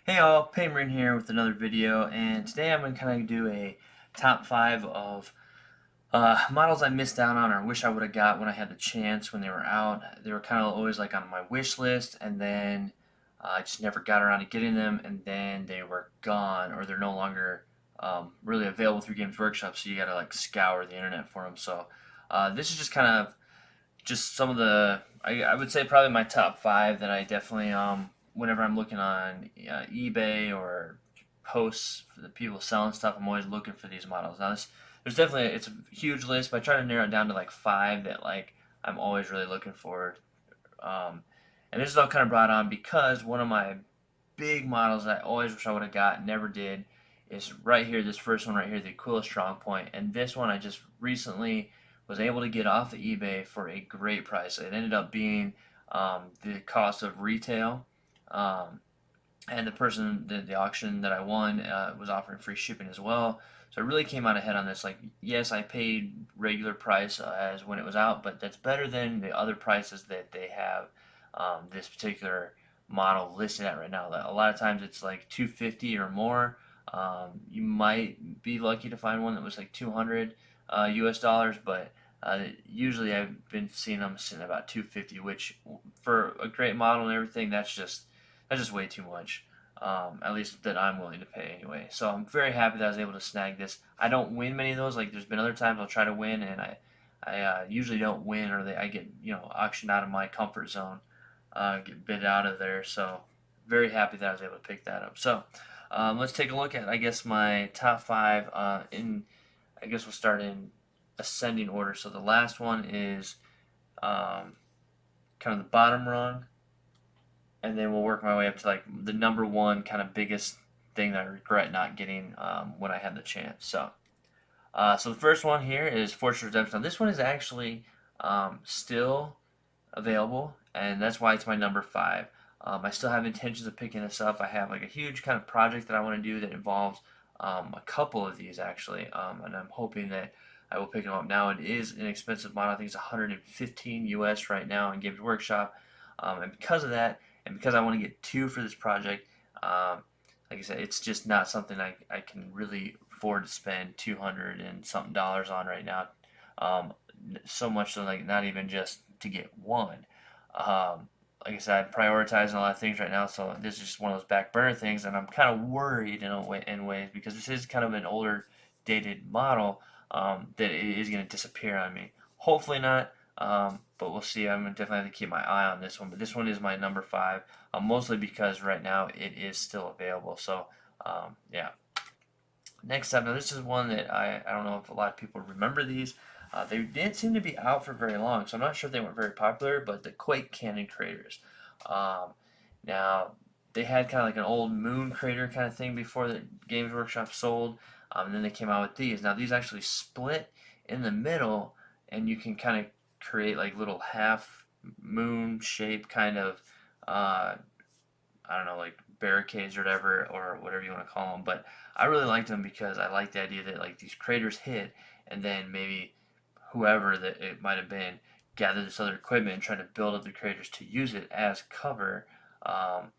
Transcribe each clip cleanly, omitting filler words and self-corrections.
Hey all, Paymarin here with another video, and today I'm going to kind of do a top 5 of models I missed out on or wish I would have got when I had the chance when they were out. They were kind of always like on my wish list, and then I just never got around to getting them, and then they were gone or they're no longer really available through Games Workshop, so you got to like scour the internet for them. So this is just kind of just some of I would say probably my top 5 that I definitely whenever I'm looking on eBay or posts for the people selling stuff, I'm always looking for these models. Now there's definitely it's a huge list, but I try to narrow it down to like 5 that like I'm always really looking for. Um, and this is all kind of brought on because one of my big models that I always wish I would have got, never did, is right here, this first one right here, the Aquila Strong Point. And this one I just recently was able to get off of eBay for a great price. It ended up being the cost of retail. Um, and the person, the auction that I won, was offering free shipping as well. So I really came out ahead on this. Like, yes, I paid regular price as when it was out, but that's better than the other prices that they have this particular model listed at right now. A lot of times it's like 250 or more. You might be lucky to find one that was like 200 US dollars, but usually I've been seeing them sitting at about 250, which for a great model and everything, that's just way too much. At least that I'm willing to pay anyway. So I'm very happy that I was able to snag this. I don't win many of those. Like there's been other times I'll try to win and I usually don't win or I get auctioned out of my comfort zone, get bid out of there. So very happy that I was able to pick that up. So let's take a look at I guess my top 5. In I guess we'll start in ascending order. So the last one is um, kind of the bottom rung, and then we'll work my way up to like the number one kind of biggest thing that I regret not getting when I had the chance. So the first one here is Fortress Redemption. Now, this one is actually still available, and that's why it's my number 5. I still have intentions of picking this up. I have like a huge kind of project that I want to do that involves a couple of these actually, and I'm hoping that I will pick them up. Now it is an expensive model. I think it's 115 US right now in Games Workshop, and because of that, and because I want to get 2 for this project, like I said, it's just not something I can really afford to spend 200 and something dollars on right now. Um, so much so like not even just to get one. Like I said, I'm prioritizing a lot of things right now, so this is just one of those back burner things, and I'm kind of worried in ways because this is kind of an older, dated model that it is going to disappear on me. Hopefully not, but we'll see. I'm definitely have to keep my eye on this one, but this one is my number 5, mostly because right now it is still available. So yeah. Next up, now this is one that I don't know if a lot of people remember these. They didn't seem to be out for very long, so I'm not sure if they weren't very popular, but the Quake Cannon Craters. Um, Now, they had kind of like an old moon crater kind of thing before the Games Workshop sold, and then they came out with these. Now, these actually split in the middle, and you can kind of create like little half moon shape kind of uh, I don't know, like barricades or whatever you want to call them. But I really liked them because I liked the idea that like these craters hit, and then maybe whoever that it might have been gathered this other equipment and tried to build up the craters to use it as cover. Um,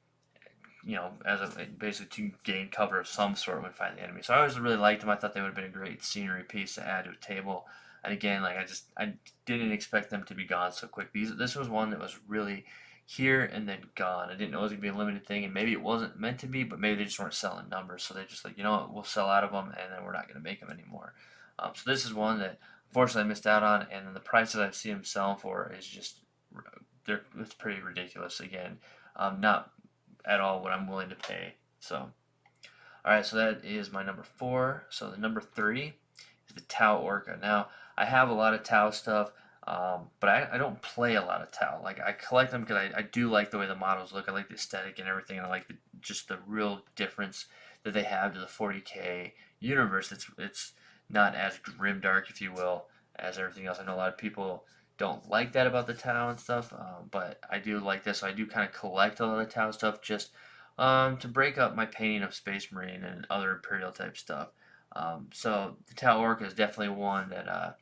as basically to gain cover of some sort when fighting the enemy. So I always really liked them. I thought they would have been a great scenery piece to add to a table. And again, like I didn't expect them to be gone so quick. This was one that was really here and then gone. I didn't know it was gonna be a limited thing, and maybe it wasn't meant to be, but maybe they just weren't selling numbers. So they just like, you know what, we'll sell out of them, and then we're not gonna make them anymore. So this is one that unfortunately I missed out on, and then the prices I've seen them selling for is just it's pretty ridiculous. Again, not at all what I'm willing to pay. So, all right, so that is my number 4. So the number 3 is the Tau Orca. Now, I have a lot of Tau stuff, but I don't play a lot of Tau. Like I collect them because I do like the way the models look. I like the aesthetic and everything, and I like just the real difference that they have to the 40K universe. It's not as grimdark, if you will, as everything else. I know a lot of people don't like that about the Tau and stuff, but I do like this. So I do kind of collect a lot of the Tau stuff just to break up my painting of Space Marine and other Imperial type stuff. So the Tau Orca is definitely one that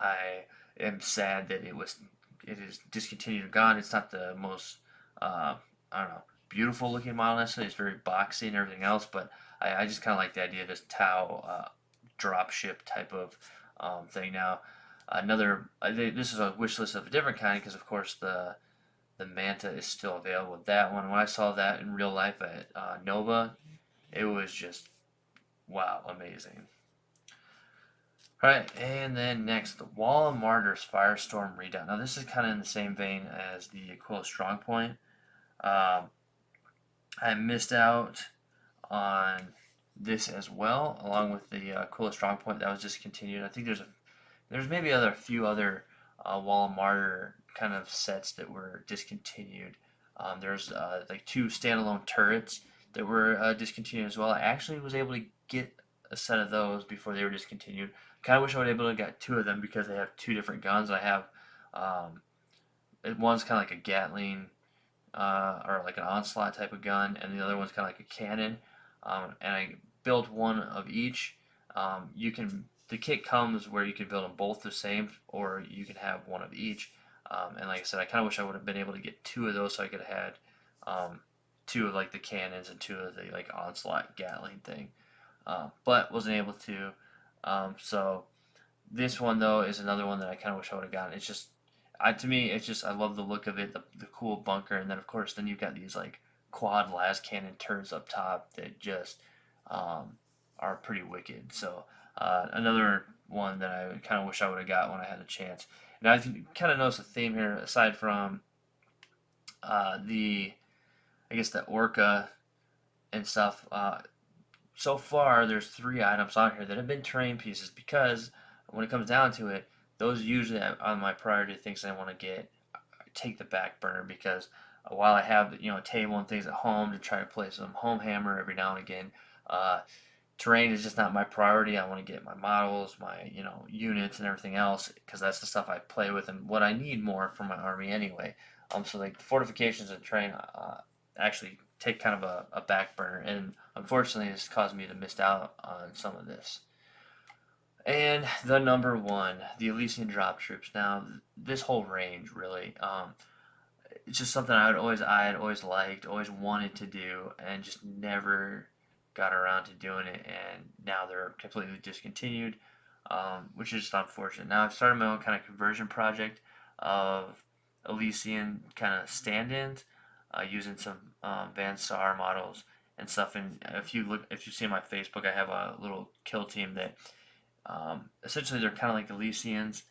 I am sad that it is discontinued and gone. It's not the most I don't know beautiful looking model necessarily. It's very boxy and everything else, but I just kind of like the idea of this Tau drop ship type of thing. Now, this is a wish list of a different kind because, of course, the Manta is still available with that one. When I saw that in real life at Nova, it was just, wow, amazing. Alright, and then next, the Wall of Martyrs Firestorm Redoubt. Now this is kind of in the same vein as the Aquila Strongpoint. I missed out on this as well, along with the Aquila Strongpoint that was discontinued. I think there's maybe a few other Wall of Martyr kind of sets that were discontinued. There's like 2 standalone turrets that were discontinued as well. I actually was able to get a set of those before they were discontinued. Kind of wish I would have been able to get 2 of them because they have 2 different guns. I have one's kind of like a Gatling or like an onslaught type of gun, and the other one's kind of like a cannon. And I built one of each. The kit comes where you can build them both the same, or you can have one of each. And like I said, I kind of wish I would have been able to get 2 of those so I could have had 2 of like the cannons and 2 of the like onslaught Gatling thing, but wasn't able to. So this one though is another one that I kind of wish I would have gotten. It's just, to me, it's just, I love the look of it, the cool bunker, and then of course then you've got these like quad las cannon turrets up top that just are pretty wicked. So another one that I kind of wish I would have got when I had a chance. And I kind of notice a theme here, aside from I guess the Orca and stuff. So far, there's 3 items on here that have been terrain pieces because when it comes down to it, those usually on my priority things I want to get take the back burner because while I have a table and things at home to try to play some home hammer every now and again, terrain is just not my priority. I want to get my models, my units and everything else because that's the stuff I play with and what I need more for my army anyway. So like the fortifications and terrain actually take kind of a back burner, and unfortunately it's caused me to miss out on some of this. And the number 1, the Elysium drop troops. Now this whole range really, it's just something I had always liked, always wanted to do, and just never got around to doing it. And now they're completely discontinued, which is just unfortunate. Now I've started my own kind of conversion project of Elysium kind of stand-ins, using some Van Sar models and stuff. And if you see my Facebook, I have a little kill team that essentially they're kind of like Elysians,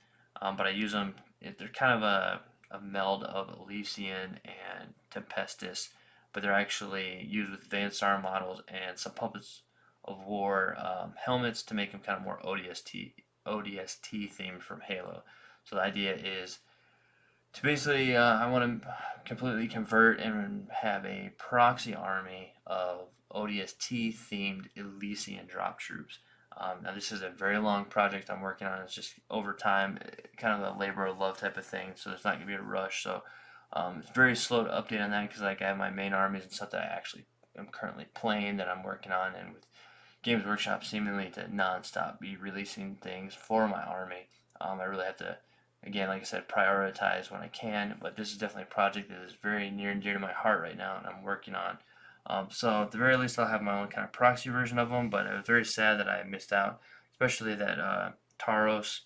but I use them. They're kind of a meld of Elysian and Tempestus, but they're actually used with Van Sar models and some Puppets of War helmets to make them kind of more ODST themed from Halo. So the idea is to basically, I want to completely convert and have a proxy army of ODST themed Elysian drop troops. Now this is a very long project I'm working on. It's just over time, kind of a labor of love type of thing. So there's not going to be a rush. So it's very slow to update on that because like I have my main armies and stuff that I actually am currently playing that I'm working on, and with Games Workshop seemingly to nonstop be releasing things for my army, I really have to, again, like I said, prioritize when I can. But this is definitely a project that is very near and dear to my heart right now, and I'm working on. So at the very least, I'll have my own kind of proxy version of them. But it was very sad that I missed out, especially that Taros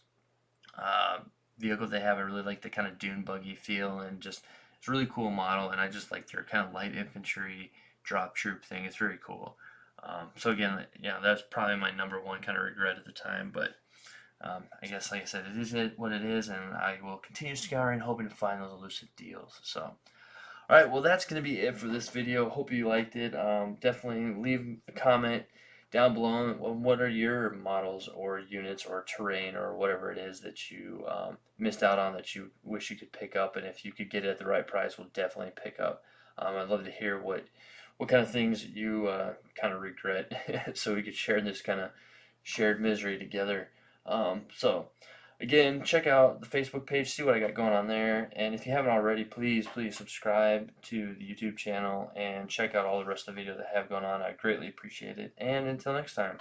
vehicle they have. I really like the kind of dune buggy feel, and just it's a really cool model. And I just like their kind of light infantry drop troop thing. It's very cool. So again, that's probably my number 1 kind of regret at the time. But I guess, like I said, it is what it is, and I will continue scouring, hoping to find those elusive deals. So. Alright, well that's going to be it for this video. Hope you liked it. Definitely leave a comment down below on what are your models or units or terrain or whatever it is that you missed out on that you wish you could pick up, and if you could get it at the right price, we'll definitely pick up. I'd love to hear what kind of things you kind of regret so we could share this kind of shared misery together. So again, check out the Facebook page, see what I got going on there, and if you haven't already, please subscribe to the YouTube channel and check out all the rest of the videos I have going on. I greatly appreciate it, and until next time.